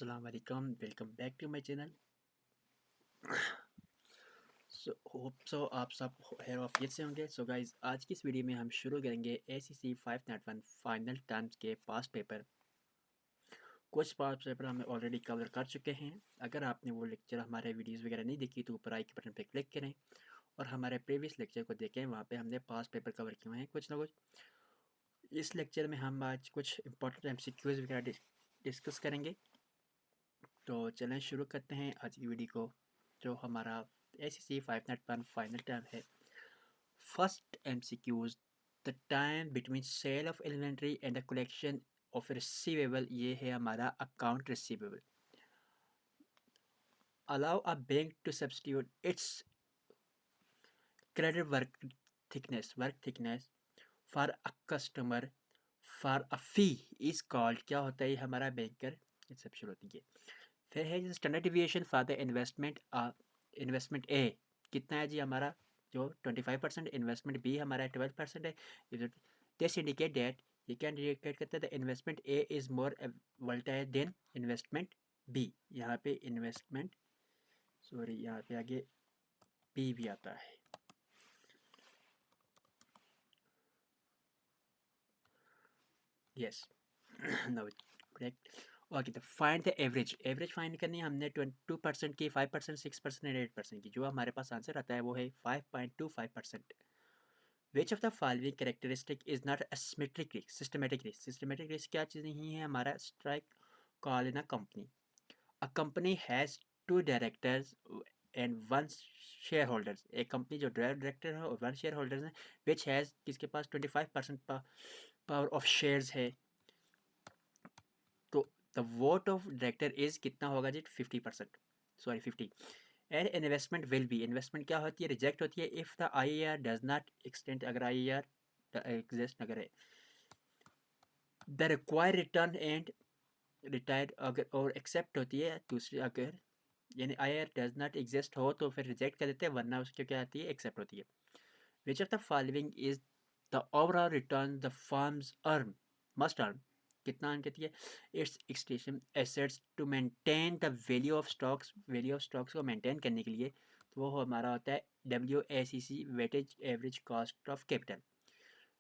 अस्सलाम वालेकुम, welcome back to my channel. So आप सब हेयर ऑफियत से होंगे। सो गाइज, आज की इस वीडियो में हम शुरू करेंगे ACC 501 फाइनल टर्म्स के पास्ट पेपर। कुछ पास्ट पेपर हमें ऑलरेडी कवर कर चुके हैं। अगर आपने वो लेक्चर हमारे वीडियोस वगैरह नहीं देखी तो ऊपर आई के बटन पे क्लिक करें और हमारे प्रीवियस लेक्चर को देखें। वहाँ पे हमने पास्ट पेपर कवर किए हैं कुछ ना कुछ। इस लेक्चर में हम आज कुछ इंपॉर्टेंट MCQs वगैरह डिस्कस करेंगे। तो चलें शुरू करते हैं आज की वीडियो को, जो हमारा ACC 501 फाइनल टर्म है। First MCQs, the time between sale of inventory and the collection of receivable. ये है हमारा account receivable. Allow a bank to substitute its credit worthiness for a customer for a fee is called. क्या होता है हमारा banker exception होती है। फिर है standard deviation for the investment. Investment A कितना है जी हमारा, जो 25%, इन्वेस्टमेंट बी हमारा 12% है। दिस इंडिकेट दैट, ये क्या इंडिकेट करता है, the investment A is more volatile than investment B. यहाँ पे इन्वेस्टमेंट, सॉरी यहाँ पे आगे बी भी आता है। Yes, no correct. ओके, तो find the average. Average find करनी है हमने 22% की, 5%, 6% एंड 8% की। जो हमारे पास आंसर आता है वो है 5.25%। विच of the following characteristic is not a symmetric risk, systematic risk। Systematic risk क्या चीज़ नहीं है हमारा, strike call in a company. A company has 2 directors and 1 share holders. एक कंपनी जो डायरेक्टर है और 1 शेयर होल्डर्स है, विच हैज़, किसके पास 25% पावर ऑफ शेयर्स है। तो the vote of director is कितना होगा जी, 50%, sorry 50। And investment will be, investment क्या होती है, रिजेक्ट होती है if the IAR does not extend. अगर IAR एग्जिस्ट न करे, the require return and retired अगर और एक्सेप्ट होती है दूसरी। अगर यानी IAR डज नॉट एग्जिस्ट हो तो फिर रिजेक्ट कर देते हैं, वरना उसकी क्या आती है, एक्सेप्ट होती है। Which of the following is the overall return the firms earn must earn. कितना अर्न करती है, its extension assets to maintain the value of stocks. Value of stocks को मेंटेन करने के लिए तो वो हमारा होता है WACC, weightage average cost of capital.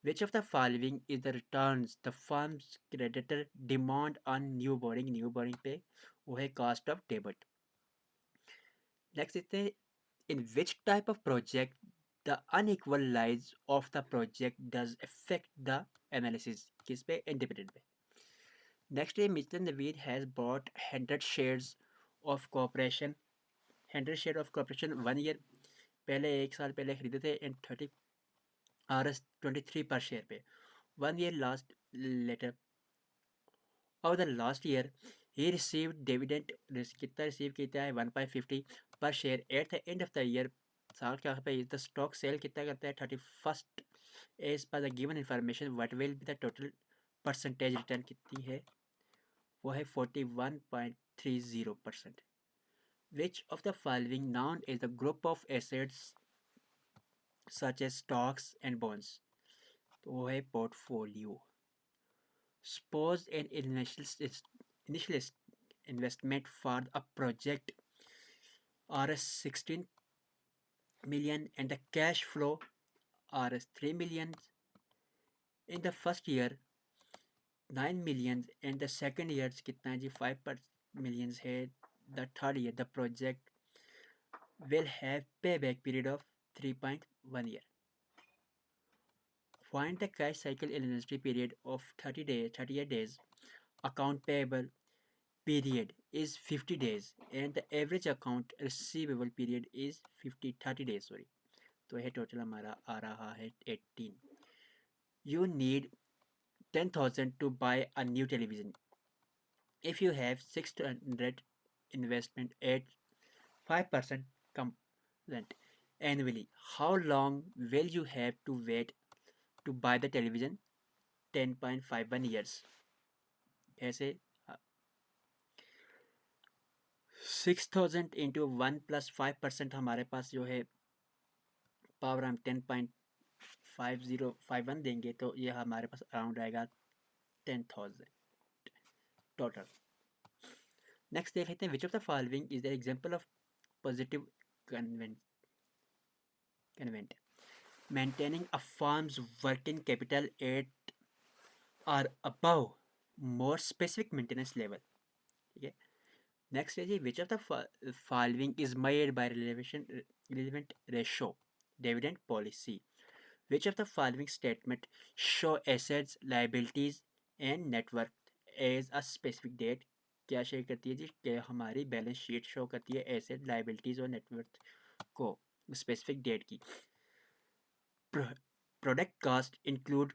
Which of the following is the returns the firms creditor demand on new borrowing. New borrowing पे वो है कॉस्ट ऑफ डेबिट। नेक्स्ट देखते हैं, in which type of project the unequal lives of the project does affect the analysis। किस पे, independent पे। Next है, mister Naveed has bot 100 shares of corporation. 100 share of corporation 1 year पहले, 1 साल पहले खरीदे थे, एंड 30 Rs 23 पर शेयर पे। 1 ईयर लास्ट लेटर और the last year he receive dividend. कितना रिसीव किया है, 1.50 पर share. At the end of the year, साल क्या पे, द स्टॉक सेल कितना करता है, 31st। एज पर the given information what will be the total percentage return कितनी है, वो है 41.30%। Which of the following known is the group of assets such as stocks and bonds, तो वो है portfolio. Suppose an initial investment for a project Rs 16 million and the cash flow Rs 3 million in the first year, 9 million, and the second year कितना है जी, 5 million है। The third year the project will have payback period of 3.1 year. Find the cash cycle inventory period of 38 days. Account payable period is 50 days and the average account receivable period is 30 days, sorry। तो यह total हमारा आ रहा है 18। You need 10,000 to buy a new television. If you have 600 investment at 5% compound annually, how long will you have to wait to buy the television? 10.51 years। ऐसे 6,000 into 1 + 5% हमारे पास जो है power, हम 10.5051 देंगे तो ये हमारे पास अराउंड आएगा 10,000 टोटल। नेक्स्ट देख लेते हैं, विच of the following is the example of positive convent maintaining a firm's working capital at or above more specific maintenance level. ठीक है, नेक्स्ट है जी, which of the following is measured by relevant ratio dividend policy. Which of the following statement show assets, liabilities and net worth as a specific date? क्या share करती है जी कि हमारी balance sheet show करती है asset, liabilities और net worth को specific date की. प्रोडक्ट कास्ट इंक्लूड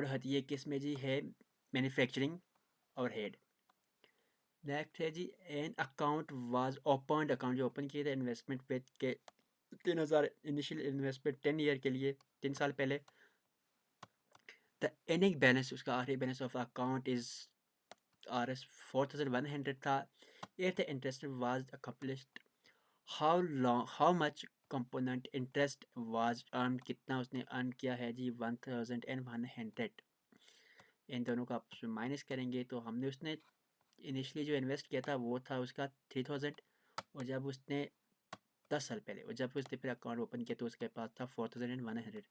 होती है किस में जी, है मैन्युफैक्चरिंग और हेड. नेक्स्ट है जी, an account was open, account जो ओपन किए थे इन्वेस्टमेंट पे के 3,000 इनिशियल इन्वेस्टमेंट 10 ईयर के लिए, 3 साल पहले. द एंडिंग बैलेंस, उसका आखिरी balance of account is RS 4,100 था. If the interest was accomplished, how much component interest was earn, कितना उसने अर्न किया है जी, 1,100. इन दोनों का आपस में माइनस करेंगे तो हमने उसने इनिशियली जो इन्वेस्ट किया था वो था उसका 3,000, और जब उसने 10 साल पहले, और जब उसने फिर अकाउंट ओपन किया तो उसके पास था 4,100,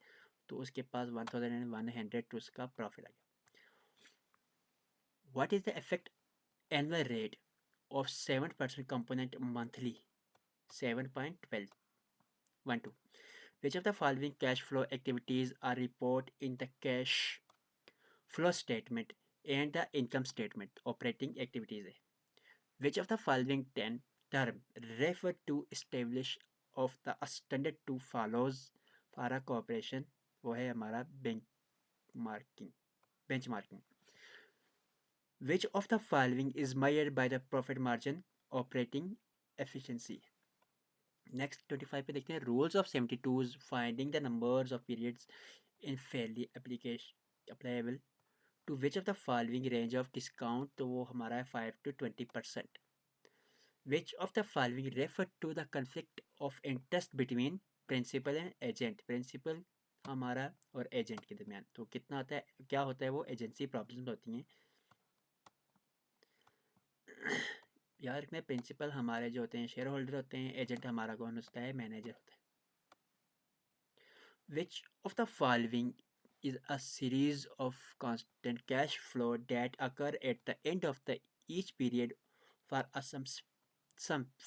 तो उसके पास 1,100 तो उसका प्रॉफिट आ गया. What is the effect annual rate of 7% component monthly? 7.12. Which of the following cash flow activities are reported in the cash flow statement and the income statement? Operating activities है. Which of the following 10 term refer to establish of the standard to follows for a corporation? वो है हमारा benchmarking. Which of the following is measured by the profit margin? Operating efficiency. Next 25 पे देखते हैं, rules of 72 finding the numbers of periods in fairly application applicable to which of the following range of discount, तो वो हमारा है 5 to 20%. Which of the following refer to the conflict of interest between principal and agent? Principal हमारा और agent के दरमियान तो कितना होता है, क्या होता है, वो एजेंसी प्रॉब्लम्स होती हैं. याद रखना, प्रिंसिपल हमारे जो होते हैं शेयर होल्डर होते हैं, एजेंट हमारा कौन होता है, मैनेजर होता है. Which of the following is a series of constant cash flow that occur at the end of the each period for some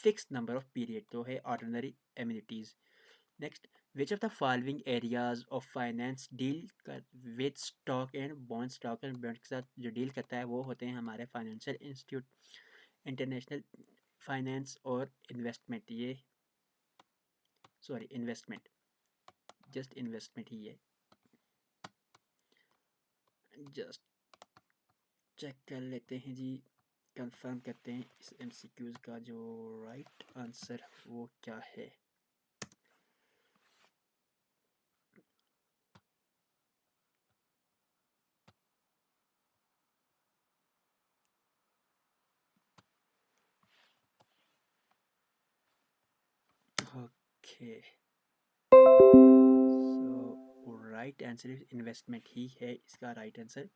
fixed number of period? तो है ordinary amenities. Next, which of the following areas of finance deal with stock and bond? stock and bond के साथ जो deal करता है वो होते हैं हमारे financial institute, international finance और investment. ये investment, जस्ट इन्वेस्टमेंट ही है. जस्ट चेक कर लेते हैं जी, कंफर्म करते हैं इस MCQs का जो राइट आंसर वो क्या है. Okay, so right answer is investment ही है इसका राइट आंसर.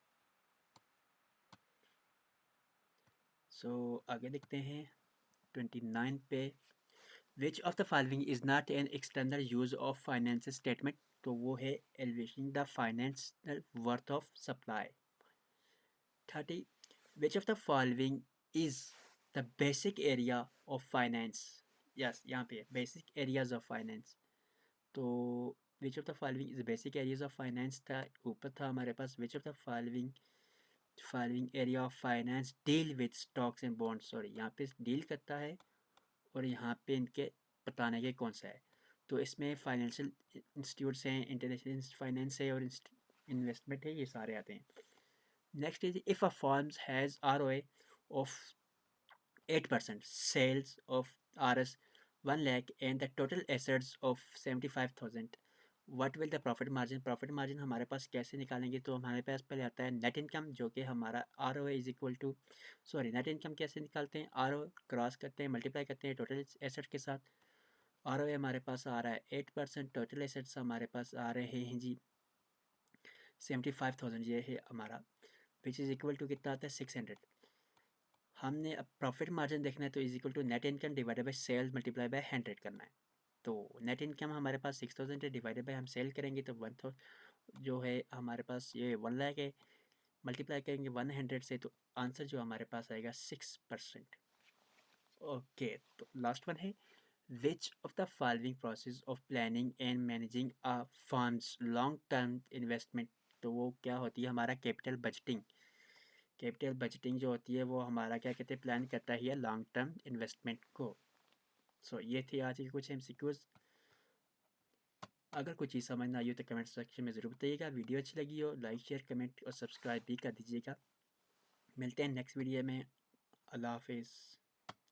सो आगे देखते हैं 29 पे, विच of the following is not an external use of financial statement, तो वो है elevating the financial worth of supply. 30, which of the following is the basic area of finance? Yes, यहाँ पे बेसिक एरियाज ऑफ फाइनेंस. तो which of the following is basic areas of finance था, ऊपर था हमारे पास which of the following area of finance deal with stocks and bonds. Sorry, यहाँ पे डील करता है और यहाँ पे इनके बताने के कौन सा है. तो इसमें फाइनेंशियल इंस्टीट्यूट्स हैं, इंटरनेशनल फाइनेंस है और इन्वेस्टमेंट है, ये सारे आते हैं. Next is, if a firm has ROA of 8%, sales of Rs 1 lakh and the total assets of 75,000, what will the profit margin? Profit margin हमारे पास कैसे निकालेंगे, तो हमारे पास पहले आता है नेट इनकम जो कि हमारा ROA is equal to, net income कैसे निकालते हैं, ROA क्रॉस करते हैं, मल्टीप्लाई करते हैं टोटल एसेट के साथ. ROA हमारे पास आ रहा है 8%, टोटल एसेट्स हमारे पास आ रहे हैं जी 75,000, ये है हमारा, विच इज़ इक्वल टू कितना आता है 600. हमने अब प्रॉफिट मार्जिन देखना है तो is equal to net income divided by sales multiply by 100 करना है। तो नेट इनकम हमारे पास 6000 है, डिवाइडेड बाय हम सेल करेंगे तो 1 जो है हमारे पास ये 1 लाख है, मल्टीप्लाई करेंगे 100 से तो आंसर जो हमारे पास आएगा 6%। ओके, तो लास्ट वन है which of the following process of planning and managing a firms long term investment. तो वो क्या होती है हमारा कैपिटल बजटिंग। कैपिटल बजटिंग जो होती है वो हमारा क्या कहते हैं प्लान करता ही है लॉन्ग टर्म इन्वेस्टमेंट को। सो ये थे आज के कुछ एमसीक्यूज। अगर कोई चीज़ समझ ना आई हो तो कमेंट सेक्शन में ज़रूर बताइएगा। वीडियो अच्छी लगी हो लाइक शेयर कमेंट और सब्सक्राइब भी कर दीजिएगा। मिलते हैं नेक्स्ट वीडियो में। अल्लाह हाफिज़।